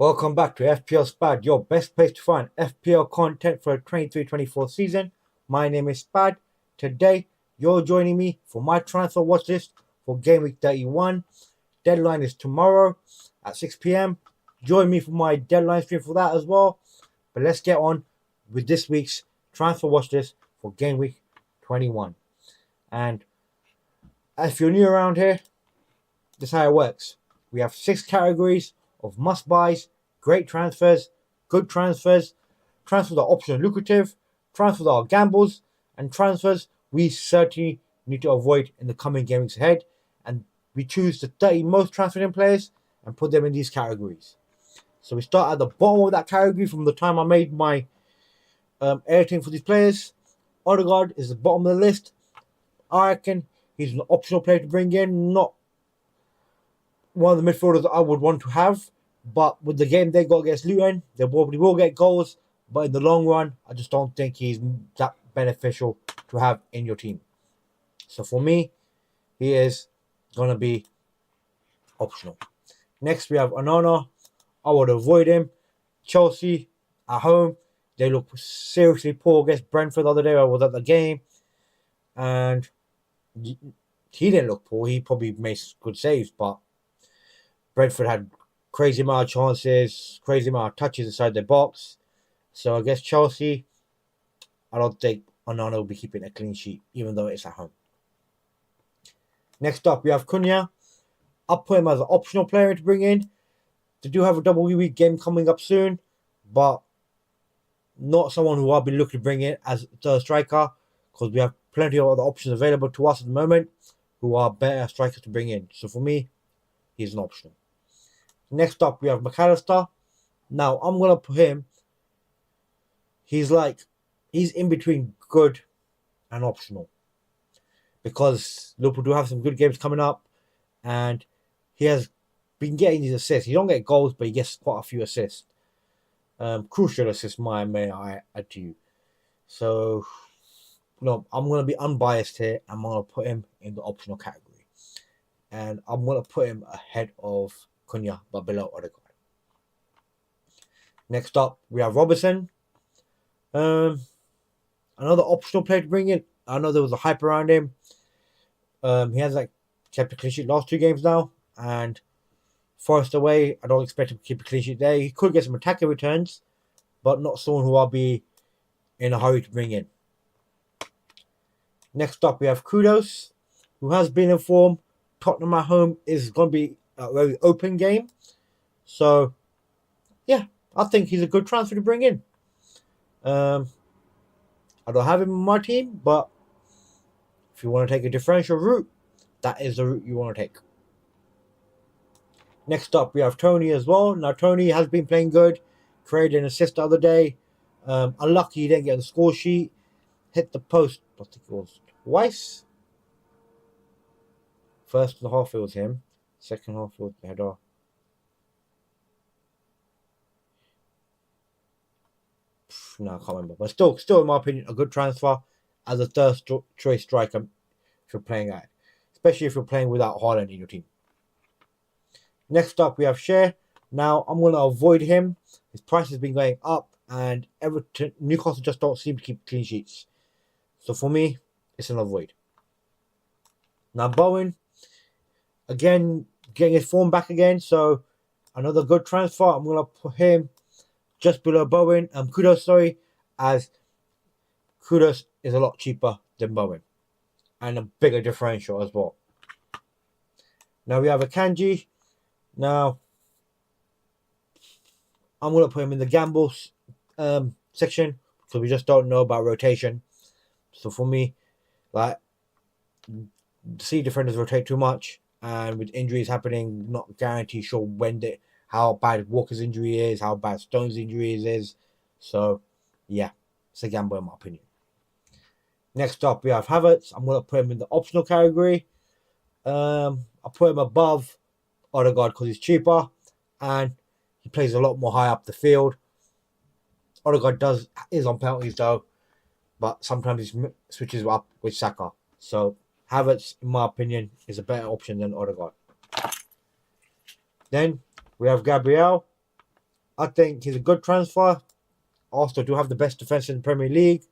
Welcome back to FPL Spad, your best place to find FPL content for the 23-24 season. My name is Spad. Today, you're joining me for my transfer watch list for Gameweek 31. Deadline is tomorrow at 6 p.m. Join me for my deadline stream for that as well. But let's get on with this week's transfer watch list for Gameweek 21. And if you're new around here, this is how it works. We have 6 categories of must-buys, great transfers, good transfers, transfers that are optional and lucrative, transfers that are gambles, and transfers we certainly need to avoid in the coming game weeks ahead. And we choose the 30 most transferred in players and put them in these categories. So we start at the bottom of that category from the time I made my editing for these players. Odegaard is the bottom of the list. I reckon he's an optional player to bring in, not one of the midfielders I would want to have, but with the game they got against Luton, they probably will get goals, but in the long run, I just don't think he's that beneficial to have in your team. So for me, he is going to be optional. Next, we have Onana. I would avoid him. Chelsea at home, they look seriously poor against Brentford the other day. I was at the game, and he didn't look poor. He probably made good saves, but Brentford had crazy amount of chances, crazy amount of touches inside their box. So I guess Chelsea, I don't think Onana will be keeping a clean sheet, even though it's at home. Next up, we have Cunha. I'll put him as an optional player to bring in. They do have a double week game coming up soon, but not someone who I'll be looking to bring in as a striker, because we have plenty of other options available to us at the moment who are better strikers to bring in. So for me, he's an optional. Next up, we have McAllister. Now, I'm going to put him, he's in between good and optional, because Liverpool do have some good games coming up, and he has been getting these assists. He don't get goals, but he gets quite a few assists. Crucial assists, may I add to you. So, I'm going to be unbiased here. I'm going to put him in the optional category. And I'm going to put him ahead of Cunha, but below Odegaard. Next up, we have Robertson. Another optional player to bring in. I know there was a hype around him. He has kept a clean sheet last 2 games now, and Forest away, I don't expect him to keep a clean sheet there. He could get some attacking returns, but not someone who I'll be in a hurry to bring in. Next up, we have Kudos, who has been informed Tottenham at home is going to be a very open game. So, yeah, I think he's a good transfer to bring in. I don't have him in my team, but if you want to take a differential route, that is the route you want to take. Next up, we have Tony as well. Now, Tony has been playing good. Created an assist the other day. Unlucky he didn't get the score sheet. Hit the post, I think it was twice. First half, it was him. Second half, it was the header. No, I can't remember. But still, in my opinion, a good transfer as a third choice striker if you're playing at it. Especially if you're playing without Haaland in your team. Next up, we have Shea. Now, I'm going to avoid him. His price has been going up, and Newcastle just don't seem to keep clean sheets. So for me, it's an avoid. Now, Bowen, again, getting his form back again. So another good transfer. I'm going to put him just below Bowen. Kudos, as Kudos is a lot cheaper than Bowen. And a bigger differential as well. Now we have Akanji. Now, I'm going to put him in the gambles section, because we just don't know about rotation. So for me, see defenders rotate too much, and with injuries happening, not guaranteed sure how bad Walker's injury is, how bad Stone's injury is. So, yeah, it's a gamble in my opinion. Next up, we have Havertz. I'm going to put him in the optional category. I'll put him above Odegaard because he's cheaper, and he plays a lot more high up the field. Odegaard is on penalties though, but sometimes he switches up with Saka. So Havertz, in my opinion, is a better option than Odegaard. Then we have Gabriel. I think he's a good transfer. Also, do have the best defense in the Premier League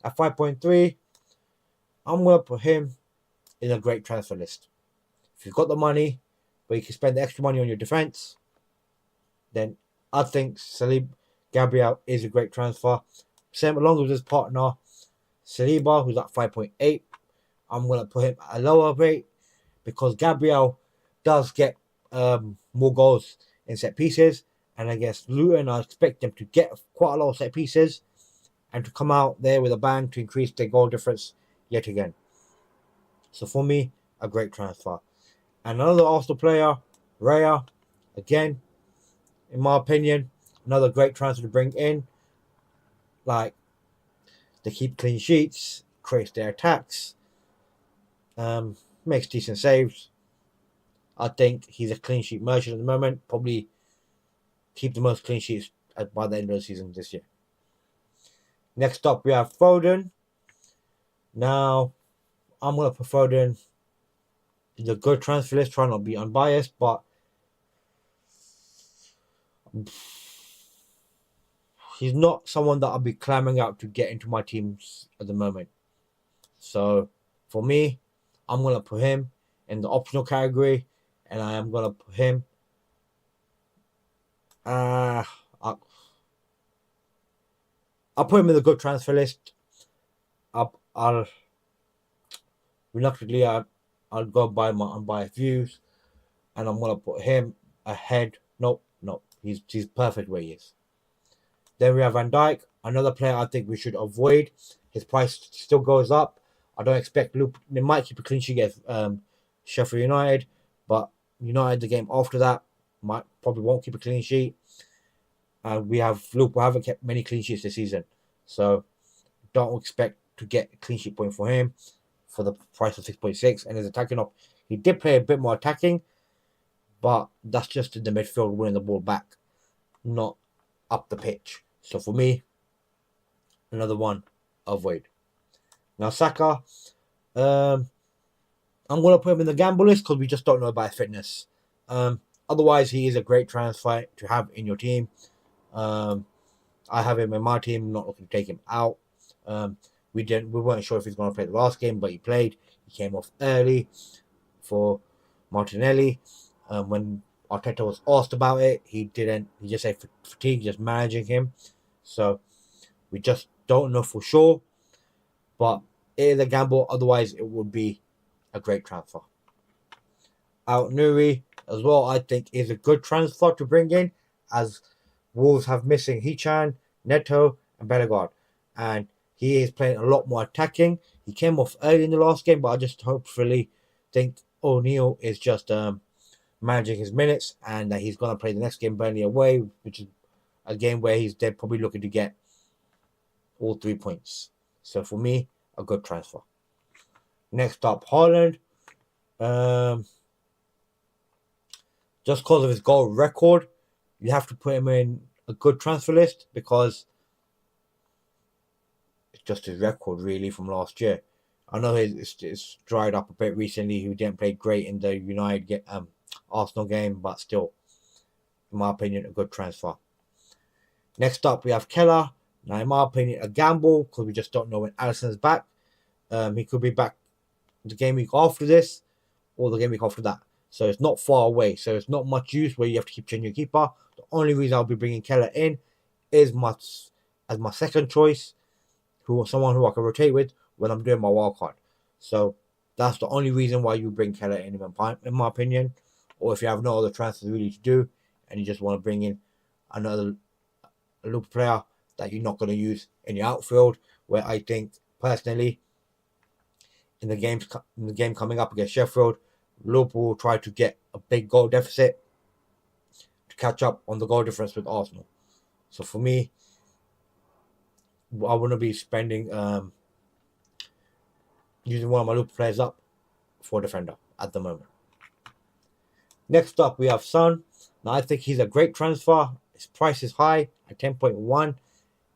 at 5.3. I'm gonna put him in a great transfer list. If you've got the money, but you can spend the extra money on your defense, then I think Gabriel is a great transfer. Same along with his partner Saliba, who's at 5.8. I'm gonna put him at a lower rate because Gabriel does get more goals in set pieces, and against Luton, I expect them to get quite a lot of set pieces and to come out there with a bang to increase their goal difference yet again. So for me, a great transfer. And another Arsenal player, Raya, again, in my opinion, another great transfer to bring in. Like, they keep clean sheets, creates their attacks, makes decent saves. I think he's a clean sheet merchant at the moment. Probably keep the most clean sheets by the end of the season this year. Next up, we have Foden. Now, I'm going to put Foden in a good transfer list, trying not to be unbiased, but he's not someone that I'll be clamoring out to get into my teams at the moment. So, for me, I'm going to put him in the optional category, and I am going to put him I'll put him in the good transfer list. I'll reluctantly I'll go by my unbiased views, and I'm gonna put him ahead. Nope. He's perfect where he is. Then we have Van Dijk, another player I think we should avoid. His price still goes up. I don't expect they might keep a clean sheet against Sheffield United, but United the game after that probably won't keep a clean sheet. We haven't kept many clean sheets this season, so don't expect to get a clean sheet point for him for the price of 6.6. And his attacking up, he did play a bit more attacking, but that's just in the midfield winning the ball back, not up the pitch. So for me, another one avoid. Now Saka, I'm gonna put him in the gamble list because we just don't know about his fitness. Otherwise, he is a great transfer to have in your team. I have him in my team, not looking to take him out. We weren't sure if he's going to play the last game, but he played. He came off early for Martinelli. When Arteta was asked about it, he didn't. He just said fatigue, just managing him. So we just don't know for sure. But it is a gamble. Otherwise, it would be a great transfer. Out Nuri as well, I think is a good transfer to bring in, as Wolves have missing Hichan, Neto, and Bellegarde, and he is playing a lot more attacking. He came off early in the last game, but I just hopefully think O'Neill is just managing his minutes, and that he's going to play the next game Burnley away, which is a game where they're probably looking to get all 3 points. So for me, a good transfer. Next up, Haaland. Just because of his goal record, you have to put him in a good transfer list because it's just his record really from last year. I know it's dried up a bit recently. He didn't play great in the Arsenal game, but still, in my opinion, a good transfer. Next up, we have Keller. Now, in my opinion, a gamble because we just don't know when Alisson's back. He could be back the game week after this or the game week after that. So it's not far away. So it's not much use where you have to keep changing your keeper. The only reason I'll be bringing Keller in is as my second choice, someone who I can rotate with when I'm doing my wildcard. So that's the only reason why you bring Keller in my opinion. Or if you have no other transfers really to do and you just want to bring in another Liverpool player that you're not going to use in your outfield, where I think personally in the game coming up against Sheffield, Liverpool will try to get a big goal deficit to catch up on the goal difference with Arsenal. So for me, I want to be spending using one of my Liverpool players up for defender at the moment. Next up, we have Son. Now I think he's a great transfer. His price is high at 10.1.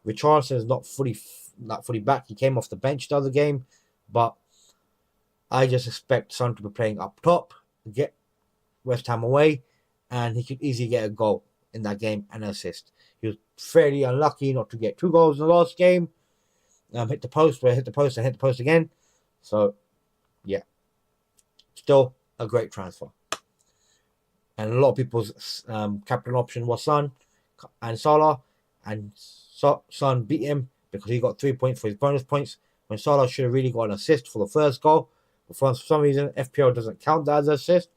Richarlison is not fully back. He came off the bench the other game, but I just expect Son to be playing up top, get West Ham away, and he could easily get a goal in that game and an assist. He was fairly unlucky not to get 2 goals in the last game. Hit the post, where hit the post and hit the post again. So, yeah, still a great transfer. And a lot of people's captain option was Son and Salah, and Son beat him because he got 3 points for his bonus points when Salah should have really got an assist for the first goal. But for some reason, FPL doesn't count that as an assist.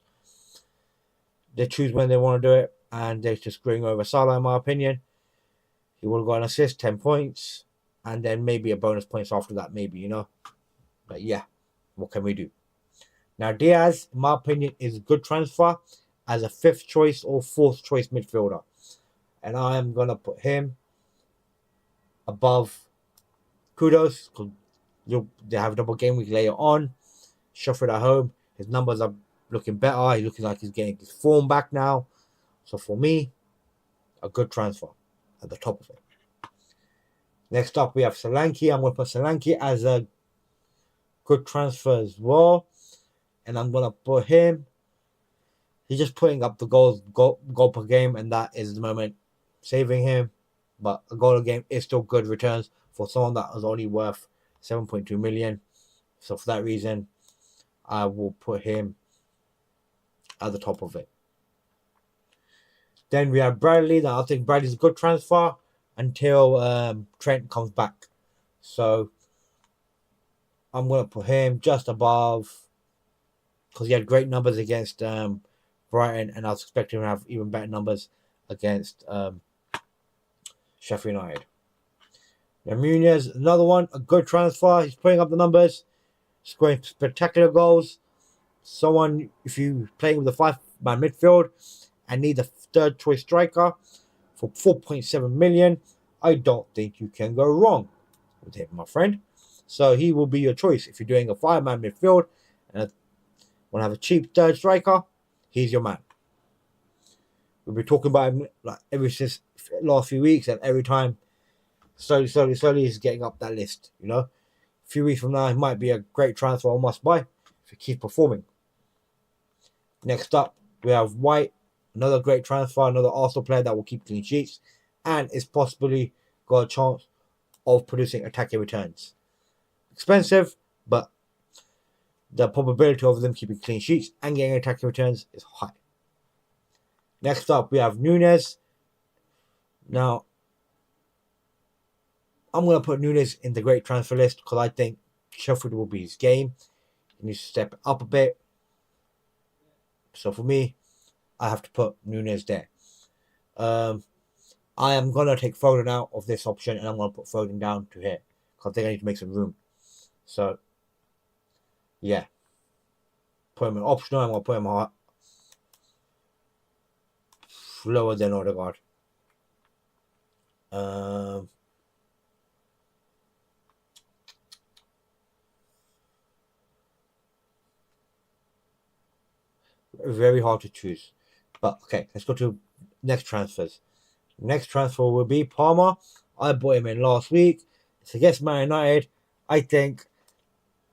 They choose when they want to do it, and they're just screwing over Salah, in my opinion. He would have got an assist, 10 points, and then maybe a bonus points after that, maybe, you know. But yeah, what can we do? Now, Diaz, in my opinion, is a good transfer as a 5th choice or 4th choice midfielder. And I am going to put him above Kudos, because they have a double game week later on. Sheffield at home. His numbers are looking better. He's looking like he's getting his form back now. So for me, a good transfer at the top of it. Next up, we have Solanke. I'm going to put Solanke as a good transfer as well. And I'm going to put him. He's just putting up the goal per game, and that is the moment saving him. But a goal a game is still good returns for someone that is only worth 7.2 million. So for that reason, I will put him at the top of it. Then we have Bradley. Now I think Bradley's a good transfer until Trent comes back. So I'm going to put him just above, because he had great numbers against Brighton, and I was expecting him to have even better numbers against Sheffield United. Now Muniz, another one, a good transfer. He's putting up the numbers, scoring spectacular goals. Someone, if you're playing with a 5-man midfield and need a 3rd choice striker for 4.7 million, I don't think you can go wrong with him, my friend. So he will be your choice if you're doing a 5-man midfield and want to have a cheap 3rd striker. He's your man. We've been talking about him like ever since last few weeks, and every time, slowly, he's getting up that list. You know, a few weeks from now, he might be a great transfer or must buy if he keeps performing. Next up, we have White, another great transfer, another Arsenal player that will keep clean sheets, and is possibly got a chance of producing attacking returns. Expensive, but the probability of them keeping clean sheets and getting attacking returns is high. Next up, we have Nunez. Now, I'm going to put Nunez in the great transfer list because I think Sheffield will be his game. He needs to step up a bit. So for me, I have to put Nunez there. I am going to take Foden out of this option, and I'm going to put Foden down to here because I think I need to make some room. So, yeah. Put him in optional. I'm going to put him lower than Odegaard. Very hard to choose. But okay, let's go to next transfers. Next transfer will be Palmer. I bought him in last week. It's against Man United. I think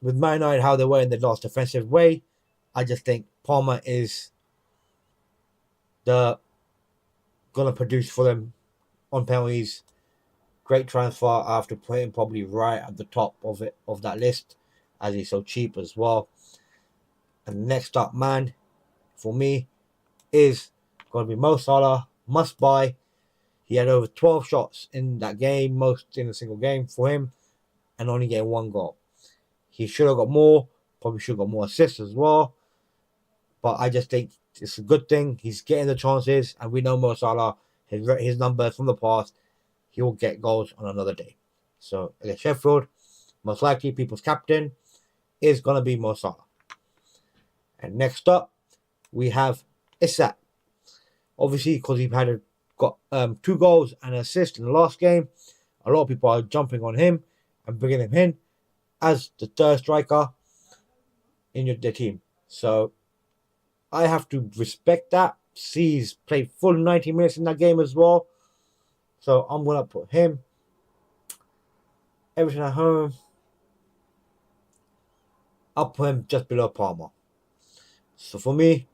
with Man United how they were in the last defensive way, I just think Palmer is gonna produce for them on penalties. Great transfer. I have to put him probably right at the top of that list, as he's so cheap as well. And next up, man, for me, is going to be Mo Salah. Must buy. He had over 12 shots in that game, most in a single game for him, and only getting 1 goal. He should have got more. Probably should have got more assists as well. But I just think it's a good thing. He's getting the chances, and we know Mo Salah, his numbers from the past, he will get goals on another day. So against Sheffield, most likely people's captain is going to be Mo Salah. And next up, we have Isak. Obviously, because he got 2 goals and an assist in the last game, a lot of people are jumping on him and bringing him in as the 3rd striker in their team. So I have to respect that. He's played full 90 minutes in that game as well. So I'm going to put him. Everything at home, I'll put him just below Palmer. So for me,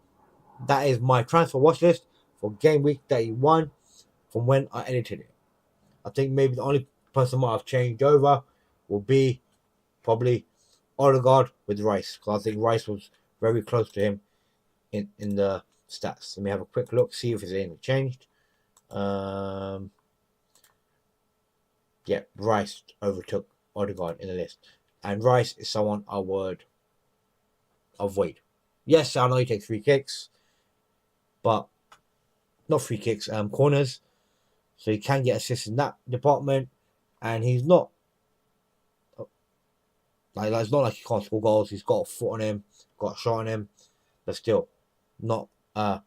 that is my transfer watch list for game week 31. from when I edited it. I think maybe the only person might have changed over will be probably Odegaard with Rice, because I think Rice was very close to him in the stats. Let me have a quick look, see if there's anything changed. Yeah, Rice overtook Odegaard in the list, and Rice is someone I would avoid. Yes, I know he takes free kicks, but not free kicks, corners. So he can get assists in that department, and he's not like it's not like he can't score goals. He's got a foot on him, got a shot on him, but still not a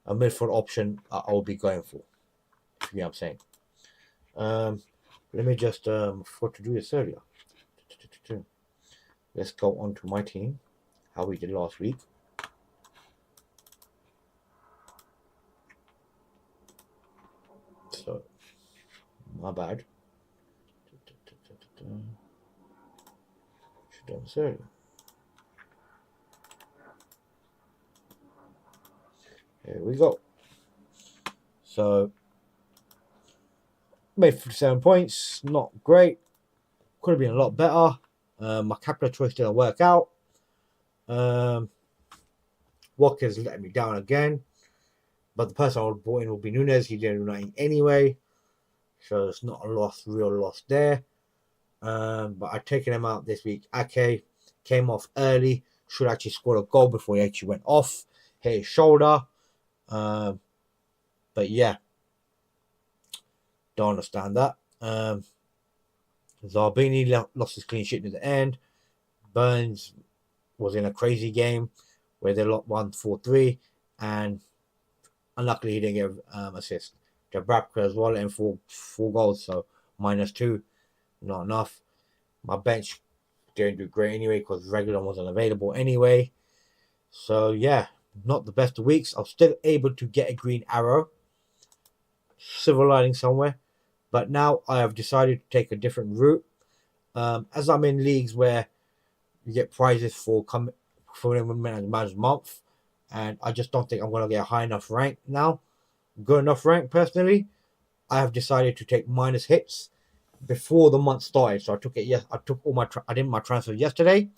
midfield option I will be going for. If you know what I'm saying. Let me just forgot to do this earlier. Let's go on to my team, how we did last week. So, my bad. Should have done this earlier. Here we go. So, made 57 points. Not great. Could have been a lot better. My capital choice didn't work out. Walker's letting me down again. But the person I would have brought in will be Nunes. He didn't do nothing anyway. So it's not a loss, real loss there. But I've taken him out this week. Ake came off early. Should actually score a goal before he actually went off. Hit his shoulder. But yeah. Don't understand that. Zarbini lost his clean sheet at the end. Burns was in a crazy game where they won 4-3. And unluckily he didn't get assist. Jabrabka as well in four goals, so -2, not enough. My bench didn't do great anyway because Regulon wasn't available anyway. So yeah, not the best of weeks. I was still able to get a green arrow, silver lining somewhere, but now I have decided to take a different route. As I'm in leagues where you get prizes for managed month, and I just don't think I'm going to get a high enough rank now. Good enough rank personally. I have decided to take minus hits before the month started. So I took it. Yes, I took all my. I did my transfer yesterday,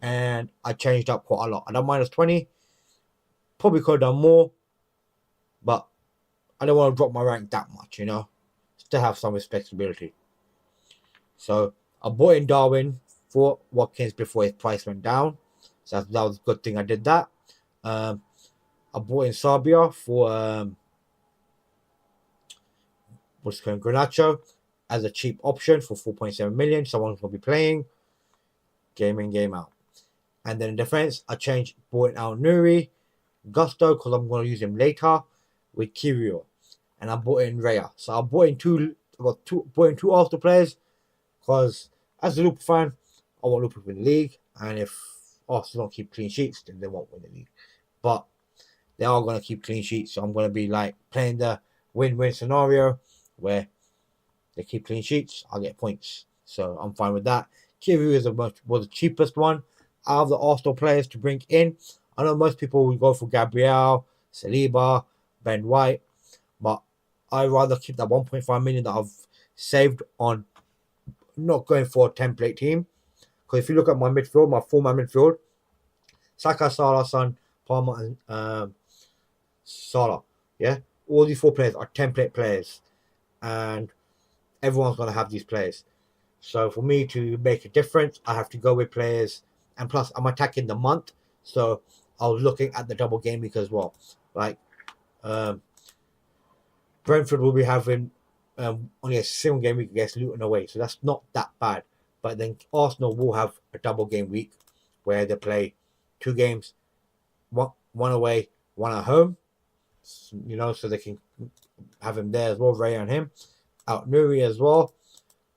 and I changed up quite a lot. I done -20. Probably could have done more, but I don't want to drop my rank that much. Still have some respectability. So I bought in Darwin for Watkins before his price went down. So that was a good thing I did that. I bought in Sabia for what's going Garnacho as a cheap option for 4.7 million. Someone's going to be playing game in, game out. And then in defense, I bought out Nuri, Gusto, because I'm going to use him later with Kirio. And I bought in Raya. So I bought in two Arsenal players because as a Liverpool fan, I want Liverpool to win the league. And if Arsenal don't keep clean sheets, then they won't win the league. But they are going to keep clean sheets. So I'm going to be like playing the win-win scenario where they keep clean sheets, I'll get points. So I'm fine with that. Kivu was the cheapest one out of the Arsenal players to bring in. I know most people will go for Gabriel, Saliba, Ben White, but I'd rather keep that 1.5 million that I've saved on not going for a template team. Because if you look at my midfield, my four-man midfield, Saka, Salah, Son, Palmer, and Salah, yeah? All these four players are template players. And everyone's going to have these players. So for me to make a difference, I have to go with players. And plus, I'm attacking the month. So I was looking at the double game week as well. Like, Brentford will be having only a single game week against Luton away. So that's not that bad. But then Arsenal will have a double game week where they play 2 games, one away, one at home. So they can have him there as well, Ray and him. Out Nuri as well.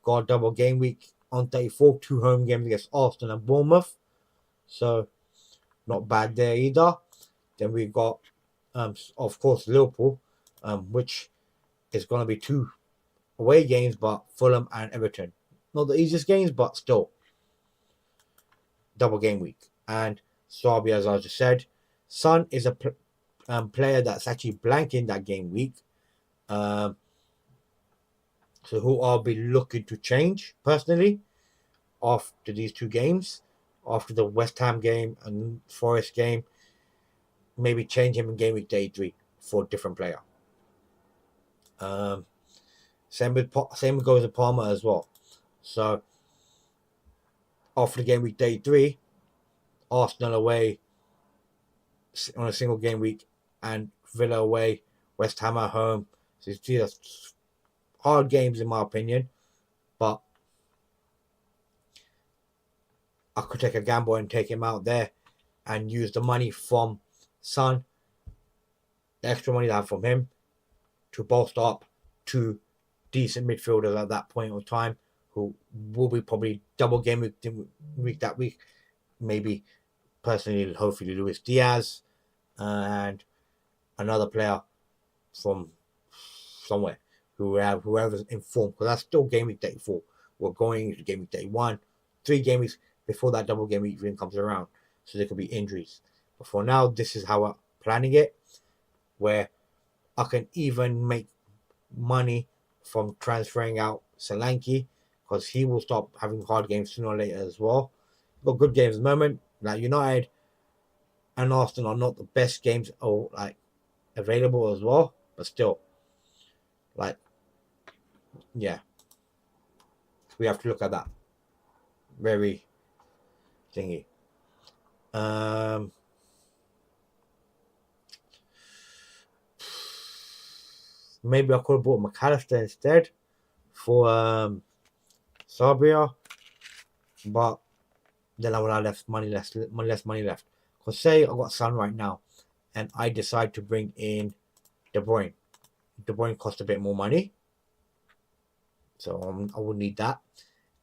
Got a double game week on 34, 2 home games against Arsenal and Bournemouth. So not bad there either. Then we've got, of course, Liverpool, which is going to be 2 away games, but Fulham and Everton. Not the easiest games, but still. Double game week. And Sarbi, as I just said, Son is a player that's actually blanking that game week. So who I'll be looking to change personally after these two games, after the West Ham game and Forest game, maybe change him in game week day 3 for a different player. Same goes with Palmer as well. So after game week day 3, Arsenal away on a single game week, and Villa away, West Ham at home. So these are hard games in my opinion, but I could take a gamble and take him out there and use the money from Son, the extra money that I have from him, to bolster up two decent midfielders at that point of time who will be probably double game week that week. Maybe personally, hopefully Luis Diaz and another player from somewhere, whoever's informed, because that's still game week 34. We're going into game week 31, 3 game weeks before that double game week even comes around, so there could be injuries. But for now, this is how I'm planning it, where I can even make money from transferring out Solanke, because he will stop having hard games sooner or later as well. Got good games at the moment. Like United and Arsenal are not the best games or like available as well, but still, like, yeah, we have to look at that. Very thingy. Maybe I could have bought McAllister instead for Sabria, but then I would have less money left. Because say I got Son right now, and I decide to bring in De Bruyne. De Bruyne costs a bit more money, so I will need that,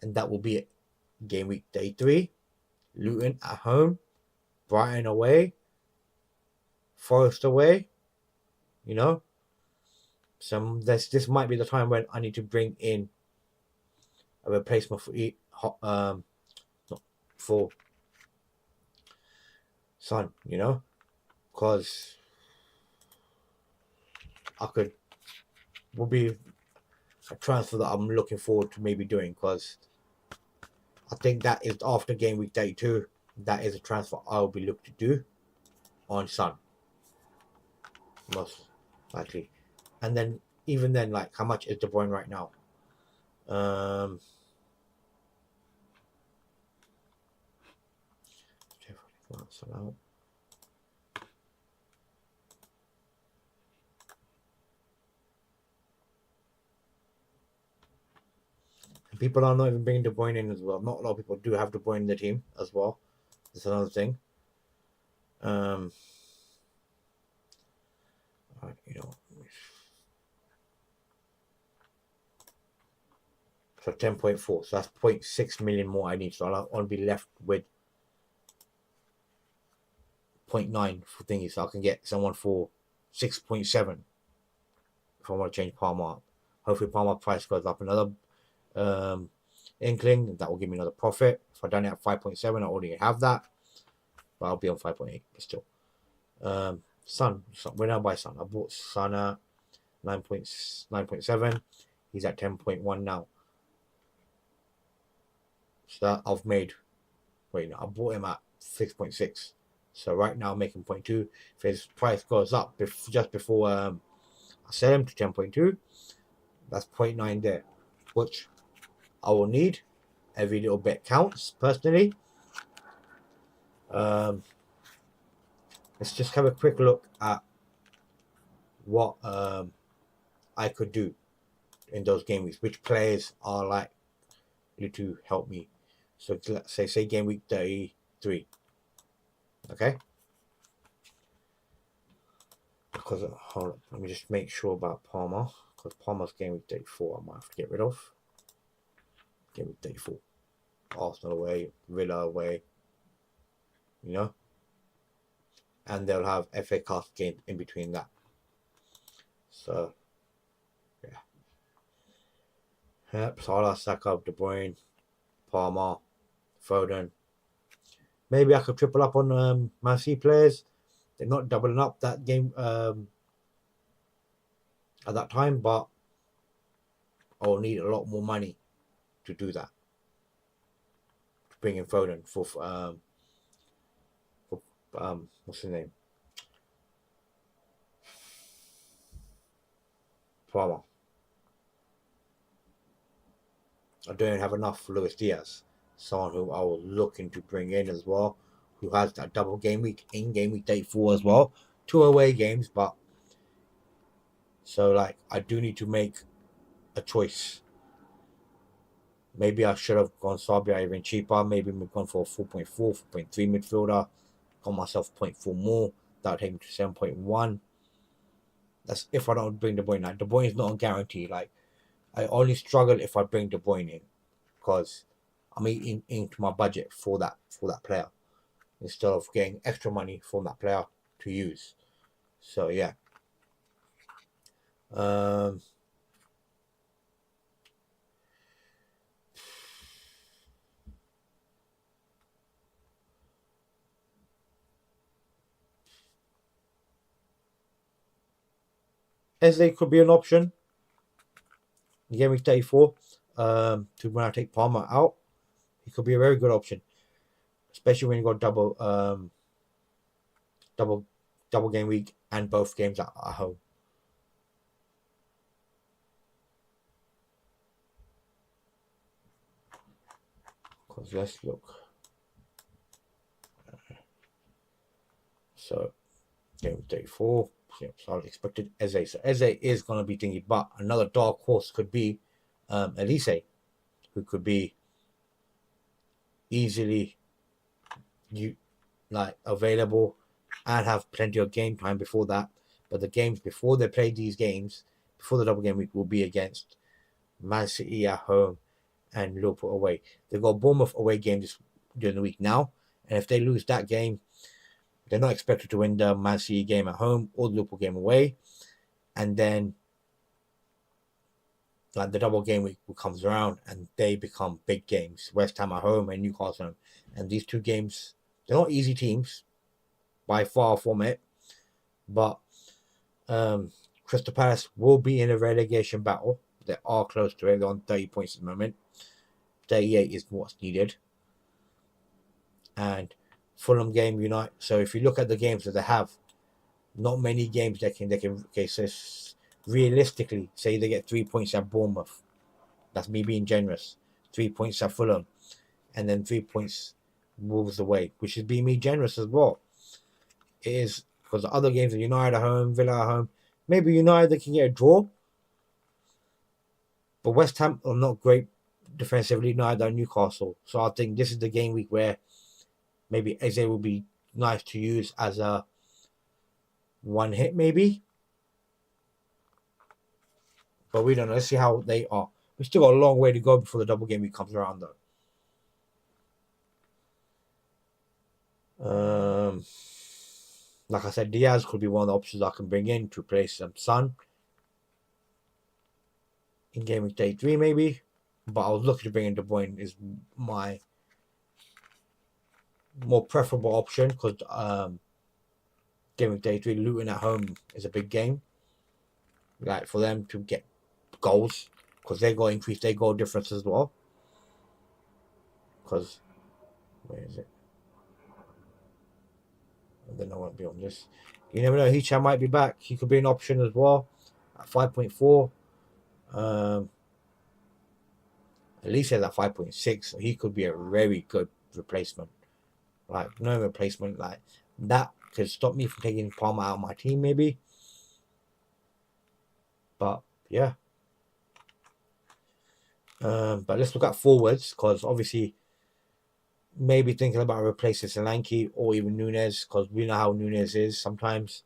and that will be it. Game week day 3, Luton at home, Brighton away, Forest away. You know, this might be the time when I need to bring in a replacement for Son. You know, because will be a transfer that I'm looking forward to maybe doing, because I think that is after game week day 2. That is a transfer I'll be looking to do on Son, most likely. And then even then, like, how much is De Bruyne right now? People are not even bringing De Bruyne in as well. Not a lot of people do have De Bruyne in the team as well. That's another thing. You know, so 10.4. So that's 0.6 million more I need. So I'll be left with 0.9 for thingy. So I can get someone for 6.7 if I want to change Palmer up. Hopefully Palmer price goes up another inkling. That will give me another profit. If I done it at 5.7, I already have that. But I'll be on 5.8. But still. Son. We're now by Son. I bought Son at 9.7. He's at 10.1 now. So that I've made. Wait, no, I bought him at 6.6. So right now I'm making 0.2. If his price goes up just before I sell him to 10.2, that's 0.9 there, which I will need. Every little bit counts, personally. Let's just have a quick look at what I could do in those game weeks. Which players are likely to help me. So let's say game week 33. Okay. Because hold on, let me just make sure about Palmer. Because Palmer's game week 34, I might have to get rid of. Game week 34. Arsenal away, Villa away. You know? And they'll have FA Cup game in between that. So, yeah. Yep, Salah, Saka, De Bruyne, Palmer, Foden. Maybe I could triple up on Man City players. They're not doubling up that game. at that time, but I'll need a lot more money to do that. To bring in Foden for what's his name? Palmer. I don't have enough for Luis Diaz, someone who I was looking to bring in as well, who has that double game week in game week 34 as well. 2 away games, but so like I do need to make a choice. Maybe I should have gone Sabia even cheaper. Maybe we've gone for a 4.4, 4.3 midfielder. Got myself 0.4 more. That would take me to 7.1. That's if I don't bring De Bruyne. Now, De Bruyne is not a guarantee. Like, I only struggle if I bring De Bruyne in because I'm eating into my budget for that player instead of getting extra money from that player to use. So yeah. Eze could be an option. Game week 34. To when I take Palmer out, he could be a very good option, especially when you got double game week and both games at home. Because let's look. So game week 34. So I expected Eze. So Eze is going to be thingy, but another dark horse could be Elise, who could be easily available and have plenty of game time before that. But the games before they play these games, before the double game week, will be against Man City at home and Liverpool away. They've got Bournemouth away games during the week now, and if they lose that game, they're not expected to win the Man City game at home or the Liverpool game away. And then like the double game week comes around and they become big games. West Ham at home and Newcastle home. And these two games, they're not easy teams by far from it. But Crystal Palace will be in a relegation battle. They are close to it. They're on 30 points at the moment. 38 is what's needed. And Fulham game United. So if you look at the games that they have, not many games they can okay, so realistically, say they get 3 points at Bournemouth. That's me being generous. 3 points at Fulham, and then 3 points Wolves away, which is being me generous as well. It is because the other games are United at home, Villa at home. Maybe United they can get a draw, but West Ham are not great defensively, neither are Newcastle. So I think this is the game week where maybe Eze will be nice to use as a one hit, maybe. But we don't know. Let's see how they are. We've still got a long way to go before the double game week comes around, though. Like I said, Diaz could be one of the options I can bring in to replace Son in game week 33, maybe. But I was looking to bring in De Bruyne is my more preferable option because game week 33, Luton at home is a big game. Like for them to get goals because they got to increase their goal difference as well. Because where is it? I don't know what be on this. You never know. Hicham might be back. He could be an option as well at 5.4. At least at 5.6, so he could be a very good replacement. Like no replacement like that could stop me from taking Palmer out of my team, maybe. But yeah. But let's look at forwards because obviously maybe thinking about replacing Solanke or even Nunes because we know how Nunes is sometimes.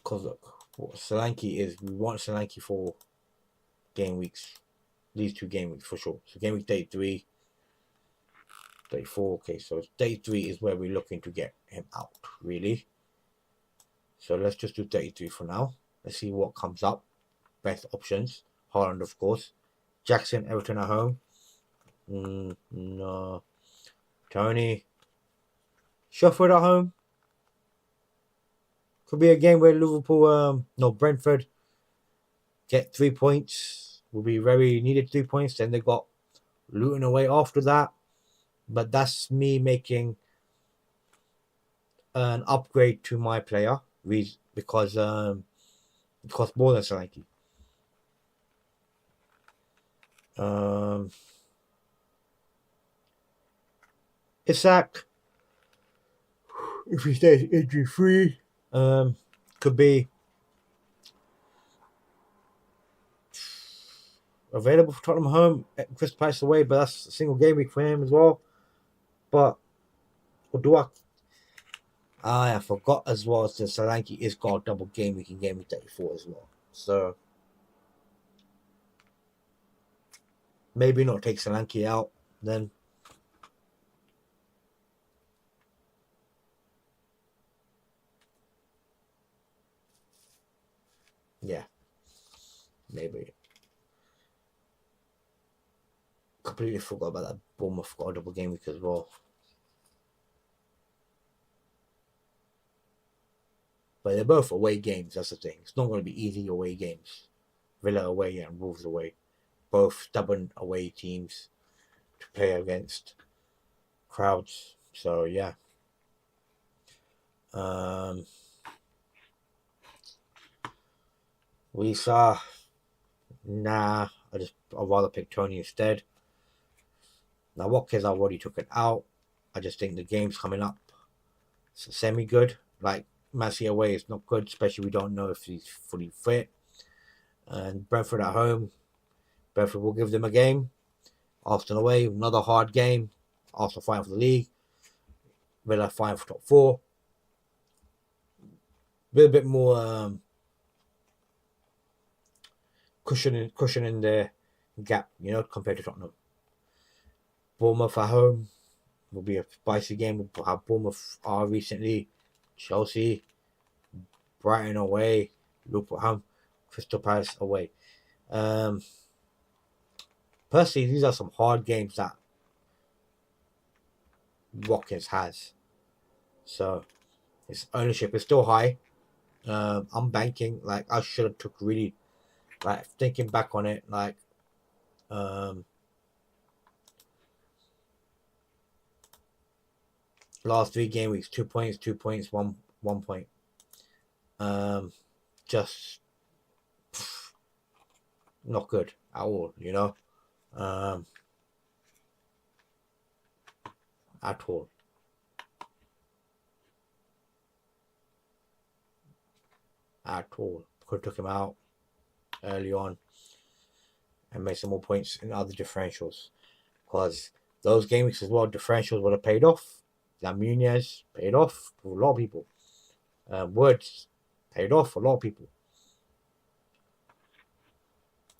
Because look, what Solanke is, we want Solanke for game weeks, these 2 game weeks for sure. So game week 33, 34. Okay, so 33 is where we're looking to get him out, really. So let's just do 33 for now. Let's see what comes up. Best options. Haaland, of course. Jackson, Everton at home. No. Tony, Sheffield at home. Could be a game where Liverpool, Brentford get 3 points. Will be very needed 3 points. Then they got Luton away after that. But that's me making an upgrade to my player because it costs more than Solanke. Isak, if he stays injury free, could be available for Tottenham home at Crystal Palace away, but that's a single game week for him as well. But what do I forgot as well as the Solanke is got a double game week in game week 34 as well. So maybe not take Solanke out then. Yeah. Maybe. Completely forgot about that. Bournemouth got a double game week as well. But they're both away games, that's the thing. It's not going to be easy away games. Villa away and Wolves away. Both stubborn away teams to play against crowds. So, yeah. We saw... Nah, I'd rather pick Tony instead. Now, Watkins, I already took it out. I just think the game's coming up. It's semi-good. Like, Man City away is not good, especially we don't know if he's fully fit. And Brentford at home. Brentford will give them a game. Arsenal away, another hard game. Arsenal fighting for the league. Villa fighting for top 4. A little bit more cushioning the gap, compared to Tottenham. Bournemouth at home will be a spicy game. We'll have Bournemouth recently. Chelsea, Brighton away, Liverpool, Crystal Palace away. Personally, these are some hard games that Watkins has. So his ownership is still high. I'm banking. Like, I should have took really, like, thinking back on it, like, last 3 game weeks, 2 points, 2 points, 1 point. Just not good at all, at all. Could have took him out early on and made some more points in other differentials, because those game weeks as well, differentials would have paid off. That Munez paid off for a lot of people. Woods paid off for a lot of people.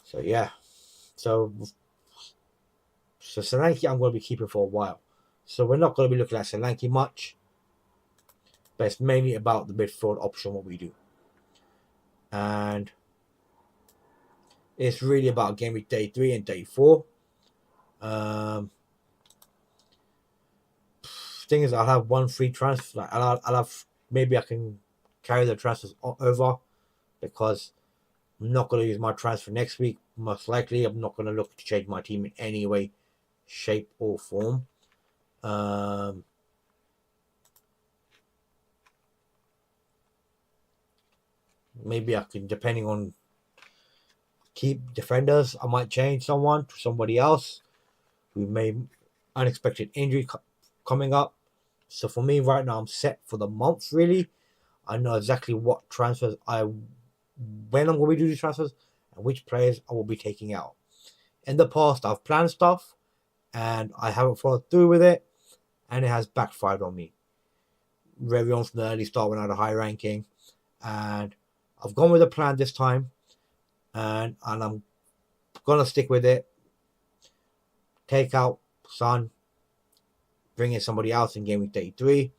So yeah. So Solanke I'm going to be keeping for a while. So we're not going to be looking at Solanke much. But it's mainly about the midfield option, what we do. And it's really about game week 33 and 34. Thing is, I'll have one free transfer. Like, I'll have, maybe I can carry the transfers over, because I'm not going to use my transfer next week. Most likely, I'm not going to look to change my team in any way, shape, or form. Maybe I can, depending on keep defenders, I might change someone to somebody else who may unexpected injury coming up. So for me right now, I'm set for the month, really. I know exactly what transfers when I'm going to do these transfers and which players I will be taking out. In the past, I've planned stuff and I haven't followed through with it, and it has backfired on me. Very on from the early start when I had a high ranking, and I've gone with a plan this time, and I'm gonna stick with it. Take out Son, bring in somebody else in game week 33,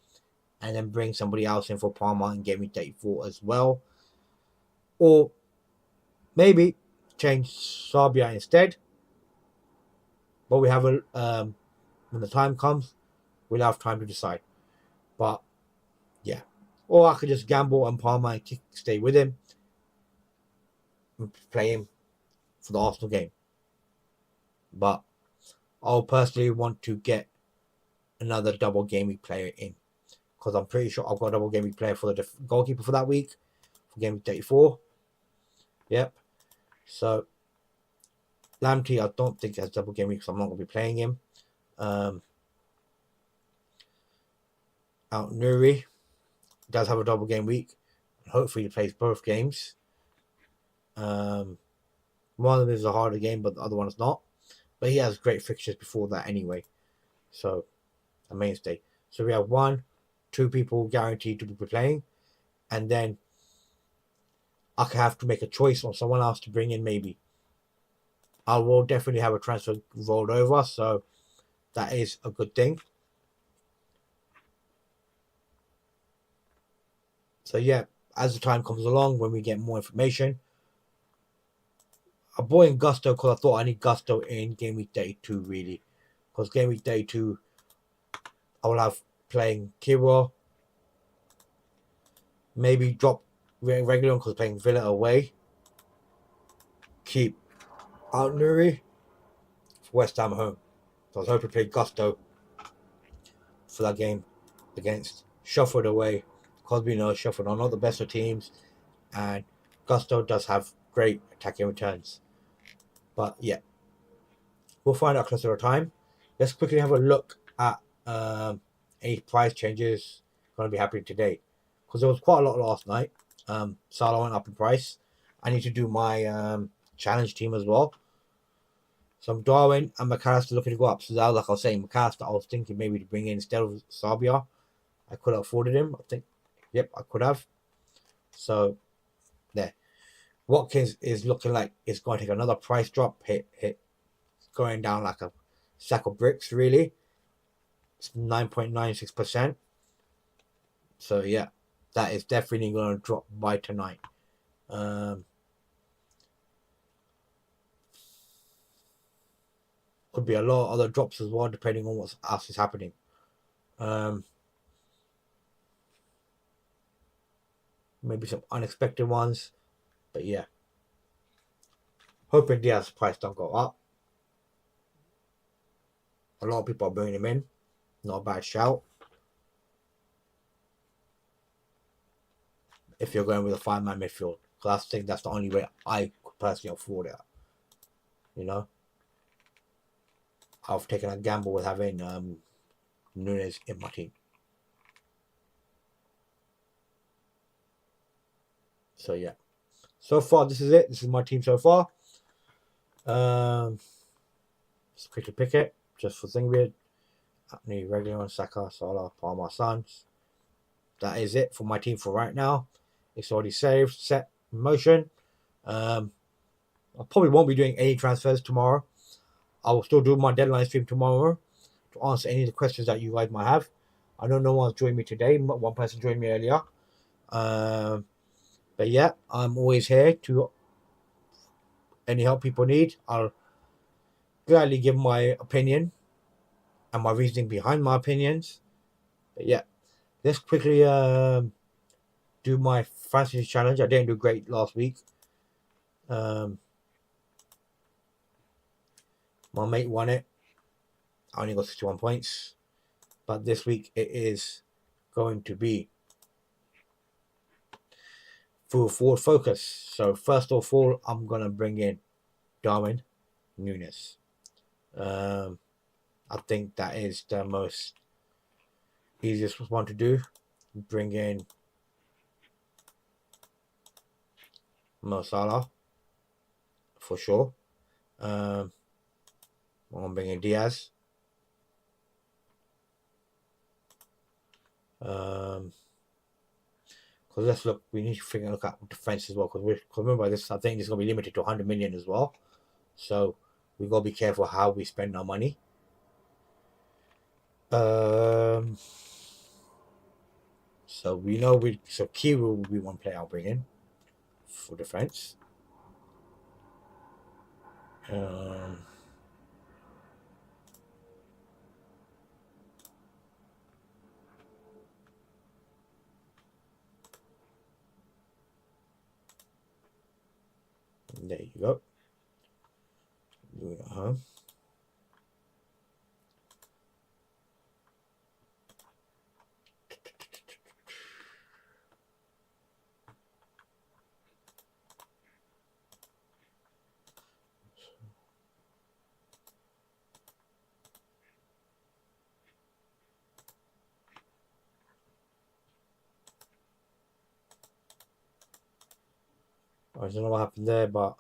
and then bring somebody else in for Palmer in game week 34 as well. Or maybe change Sabia instead, But we have when the time comes, we'll have time to decide. But yeah, or I could just gamble and Palmer and stay with him and play him for the Arsenal game. But I'll personally want to get another double game week player in, because I'm pretty sure I've got a double game week player for the goalkeeper for that week for game week 34. Yep. So Lamptey, I don't think has double game week, so I'm not going to be playing him. Out Nuri does have a double game week. Hopefully he plays both games. One of them is a harder game, but the other one is not. But he has great fixtures before that anyway. So a mainstay. So we have 2 people guaranteed to be playing, and then I could have to make a choice on someone else to bring in maybe. I will definitely have a transfer rolled over, so that is a good thing. So yeah, as the time comes along, when we get more information, I brought in Gusto because I thought I need Gusto in game week 32 really, because game week 32 I will have playing Kiro, maybe drop regular because playing Villa away, keep out Nuri for West Ham home. So I was hoping to play Gusto for that game against Sheffield away, because we know Sheffield are not the best of teams, and Gusto does have great attacking returns. But yeah, we'll find out closer to time. Let's quickly have a look at any price changes going to be happening today, because there was quite a lot last night. Salah went up in price. I need to do my challenge team as well. So Darwin and McAllister looking to go up. So like I was saying, McAllister I was thinking maybe to bring in instead of Sabia. I could have afforded him. I think, yep, I could have. So there. Watkins is looking like it's going to take another price drop. Hit. Going down like a sack of bricks, really. It's 9.96%. So yeah, that is definitely going to drop by tonight. Could be a lot of other drops as well, depending on what else is happening. Maybe some unexpected ones, but yeah. Hoping Diaz's price don't go up. A lot of people are bringing him in. Not a bad shout. If you're going with a 5-man midfield, because I think that's the only way I could personally afford it. You know, I've taken a gamble with having Nunes in my team. So yeah, so far this is it. This is my team so far. Just quickly pick it just for Zingrid. Anthony, Regular, Saka, Salah, Palmer, Sons. That is it for my team for right now. It's already saved, set in motion. I probably won't be doing any transfers tomorrow. I will still do my deadline stream tomorrow to answer any of the questions that you guys might have. I know no one's joined me today. One person joined me earlier. But yeah, I'm always here to any help people need. I'll gladly give my opinion and my reasoning behind my opinions. But yeah, let's quickly do my fantasy challenge. I didn't do great last week. My mate won it. I only got 61 points. But this week it is going to be full forward focus. So first of all, I'm going to bring in Darwin Nunes. I think that is the most easiest one to do. Bring in Mo Salah for sure. I'm going to bring in Diaz. Because let's look, we need to look at defense as well. Because remember, this I think this is going to be limited to 100 million as well. So we got to be careful how we spend our money. So we know so Kiru will be one player I'll bring in for defense. There you go. Doing it at home. I don't know what happened there, but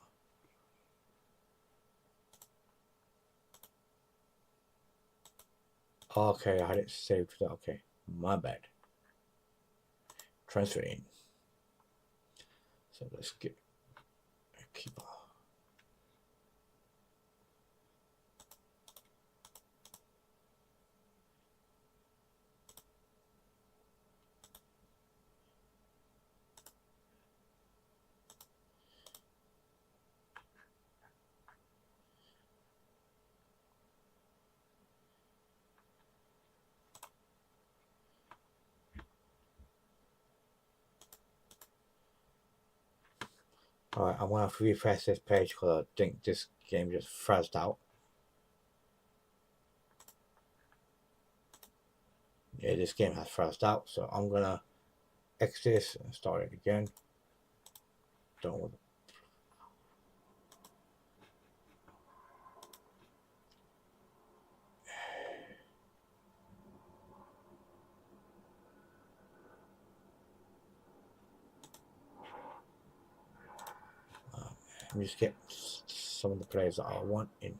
okay, I had it saved to that. Okay, my bad. Transfer in. So let's get a keeper. Alright, I'm gonna have to refresh this page because I think this game just frazzed out. Yeah, this game has frazzed out, so I'm gonna exit this and start it again. Don't want let me just get some of the players that I want in.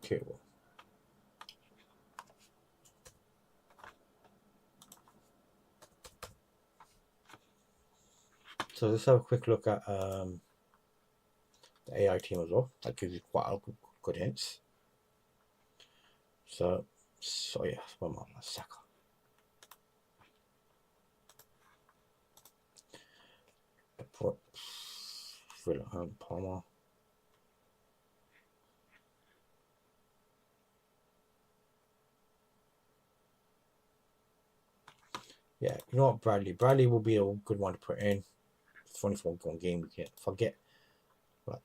Okay, well. So let's have a quick look at the AI team as well. That gives you quite a good hints. So yeah, one more Saka. Palmer. Yeah, you know what, Bradley. Bradley will be a good one to put in. 24 game we can't forget. Like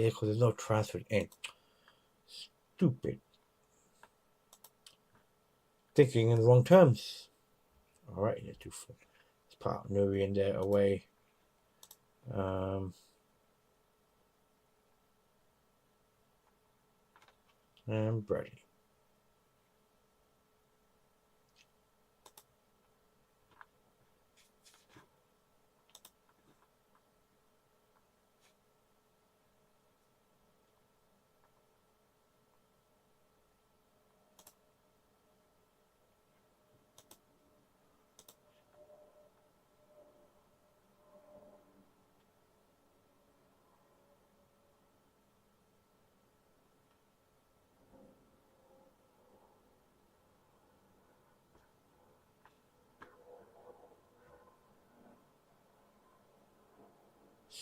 yeah, because there's no transfer in. Stupid. Thinking in the wrong terms. Alright, yeah, 2-4. Let's put Nuri in there away. And Bradley.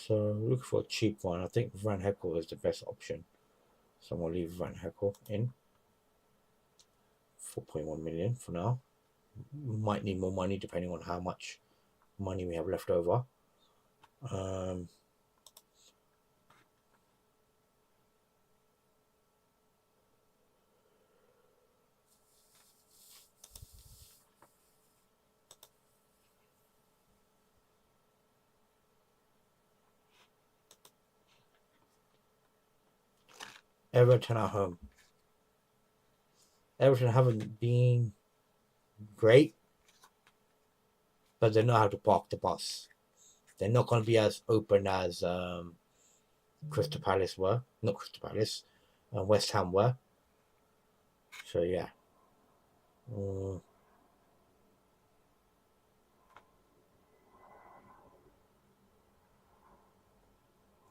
So look for a cheap one. I think Van Heckel is the best option. So I'm gonna leave Van Heckel in. 4.1 million for now. We might need more money depending on how much money we have left over. Everton at home. Everton haven't been great, but they know how to park the bus. They're not going to be as open as Crystal Palace were. Not Crystal Palace, West Ham were. So yeah.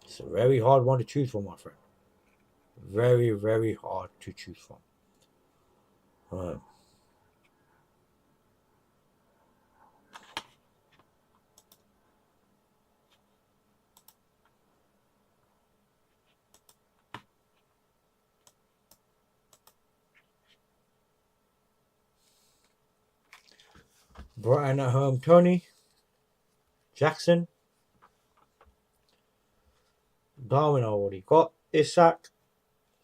It's a very hard one to choose from, my friend. Very, very hard to choose from. Brighton at home, Tony. Jackson. Darwin already got. Isak.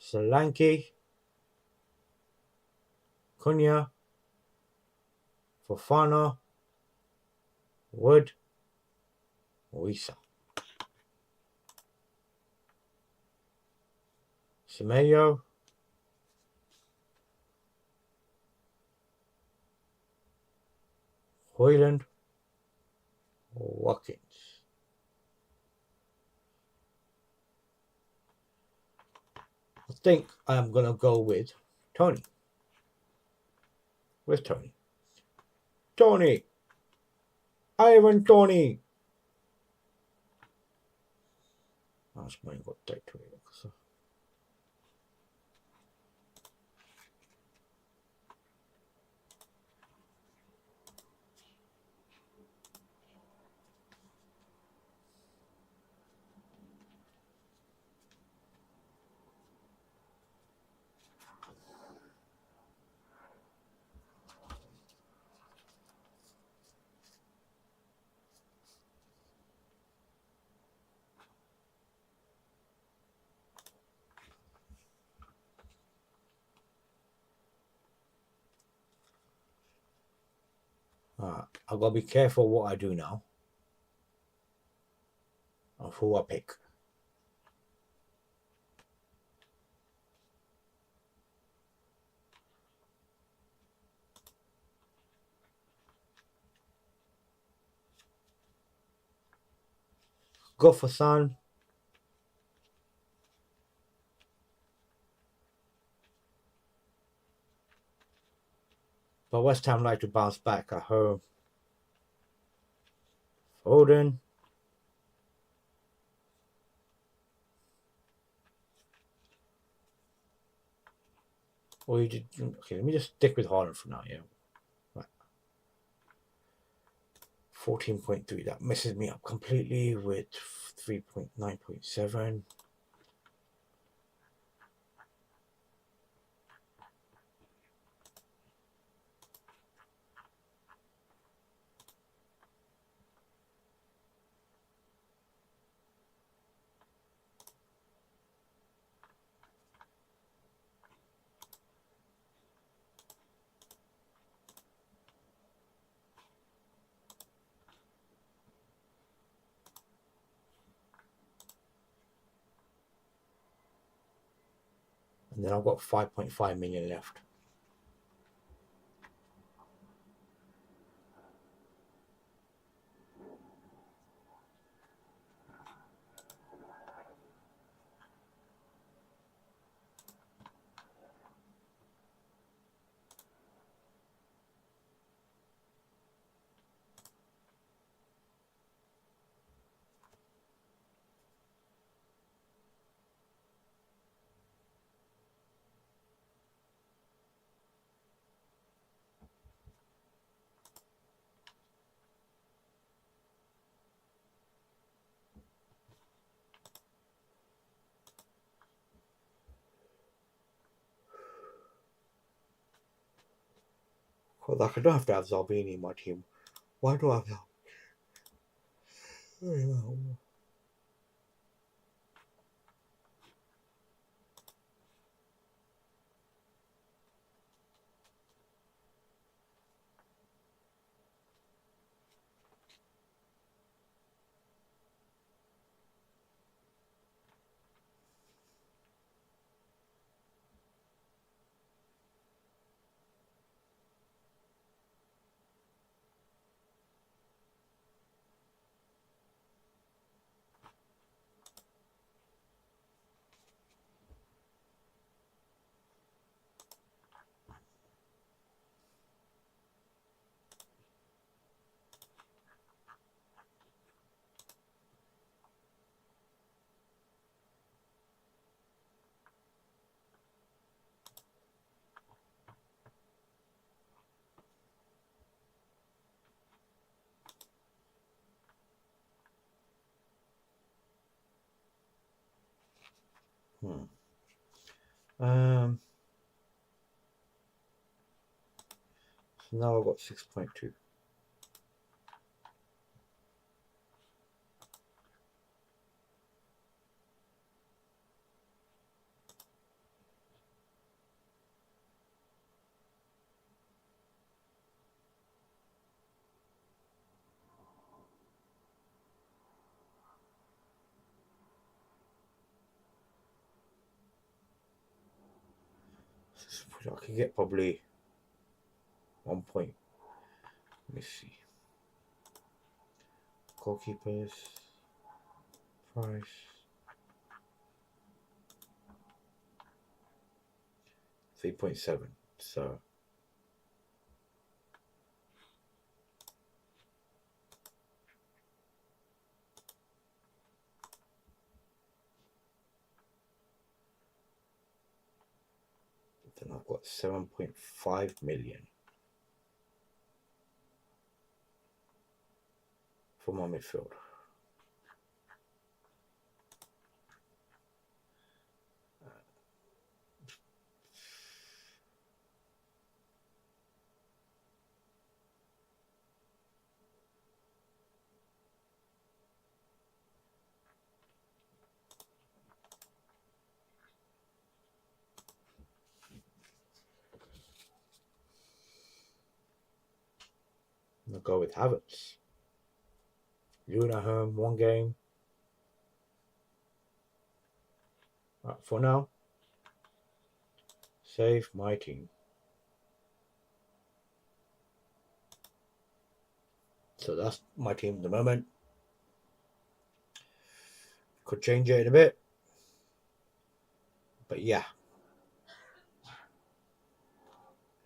Solanke. Cunha. Fofana. Wood. Wisa. Semedo. Hoyland. Watkins. I think I'm going to go with Tony. Where's Tony? Tony! Ivan Tony! That's my got that to it. So. I've got to be careful what I do now. Of who I pick. Go for Son. But West Ham like to bounce back at home. Foden. Or you did. Okay, let me just stick with Haaland for now, yeah. Right. 14.3. That messes me up completely with 3.9.7. And then I've got 5.5 million left. Because I don't have to have Zalbini in my team. Why do I have that? So now I've got 6.2. I can get probably 1 point. Let me see. Goalkeepers. Price. $3.7. So then I've got 7.5 million for my midfield. I'll go with Havertz. Luna home, 1 game. Right, for now, save my team. So that's my team at the moment. Could change it in a bit. But yeah,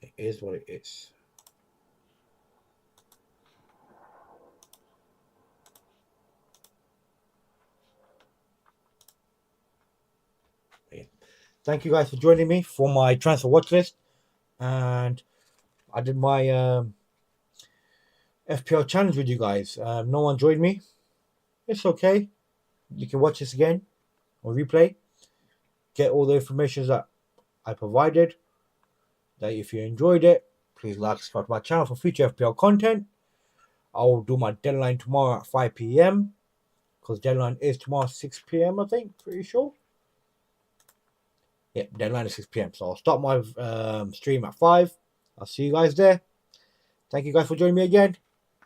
it is what it is. Yeah. Thank you guys for joining me for my transfer watch list. And I did my FPL challenge with you guys. No one joined me. It's okay. You can watch this again on replay. Get all the information that I provided. That if you enjoyed it, please like and subscribe to my channel for future FPL content. I will do my deadline tomorrow at 5 p.m. because deadline is tomorrow 6 p.m. I think, pretty sure. Yeah, deadline is 6 p.m. So I'll start my stream at 5. I'll see you guys there. Thank you guys for joining me again.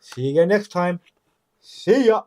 See you again next time. See ya.